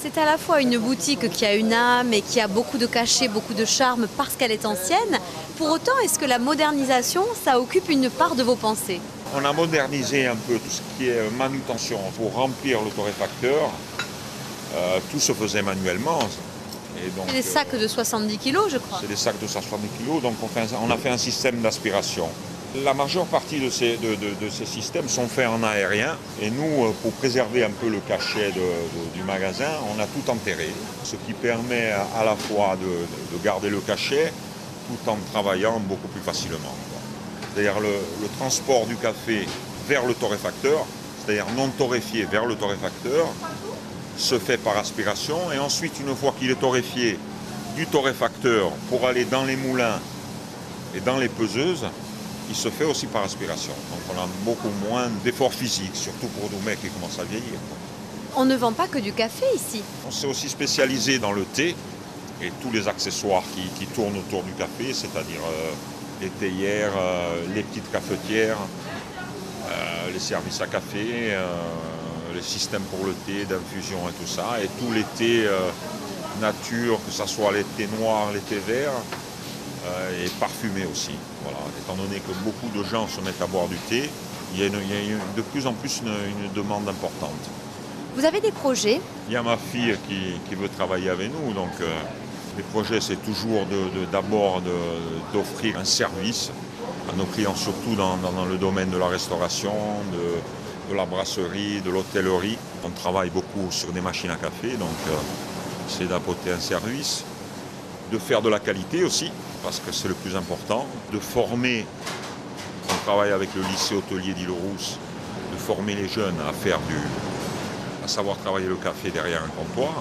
C'est à la fois une boutique qui a une âme et qui a beaucoup de cachet, beaucoup de charme parce qu'elle est ancienne. Pour autant, est-ce que la modernisation, ça occupe une part de vos pensées? On a modernisé un peu tout ce qui est manutention. Pour remplir le torréfacteur, tout se faisait manuellement. C'est des sacs de 70 kilos, je crois. C'est des sacs de 70 kilos, donc on a fait un système d'aspiration. La majeure partie de ces systèmes sont faits en aérien et nous, pour préserver un peu le cachet du magasin, on a tout enterré, ce qui permet à la fois de garder le cachet tout en travaillant beaucoup plus facilement. C'est-à-dire le transport du café vers le torréfacteur, c'est-à-dire non torréfié vers le torréfacteur, se fait par aspiration et ensuite, une fois qu'il est torréfié, du torréfacteur pour aller dans les moulins et dans les peseuses, il se fait aussi par aspiration. Donc on a beaucoup moins d'efforts physiques, surtout pour nos mecs qui commencent à vieillir. On ne vend pas que du café ici. On s'est aussi spécialisé dans le thé et tous les accessoires qui tournent autour du café, c'est-à-dire les théières, les petites cafetières, les services à café, les systèmes pour le thé, d'infusion et tout ça, et tous les thés nature, que ce soit les thés noirs, les thés verts, et parfumés aussi. Voilà. Étant donné que beaucoup de gens se mettent à boire du thé, il y a de plus en plus une demande importante. Vous avez des projets? Il y a ma fille qui veut travailler avec nous, donc les projets c'est toujours d'abord d'offrir un service à nos clients, surtout dans le domaine de la restauration, de la brasserie, de l'hôtellerie. On travaille beaucoup sur des machines à café, donc c'est d'apporter un service, de faire de la qualité aussi, parce que c'est le plus important, de former, on travaille avec le lycée hôtelier d'Île-Rousse, de former les jeunes à savoir travailler le café derrière un comptoir.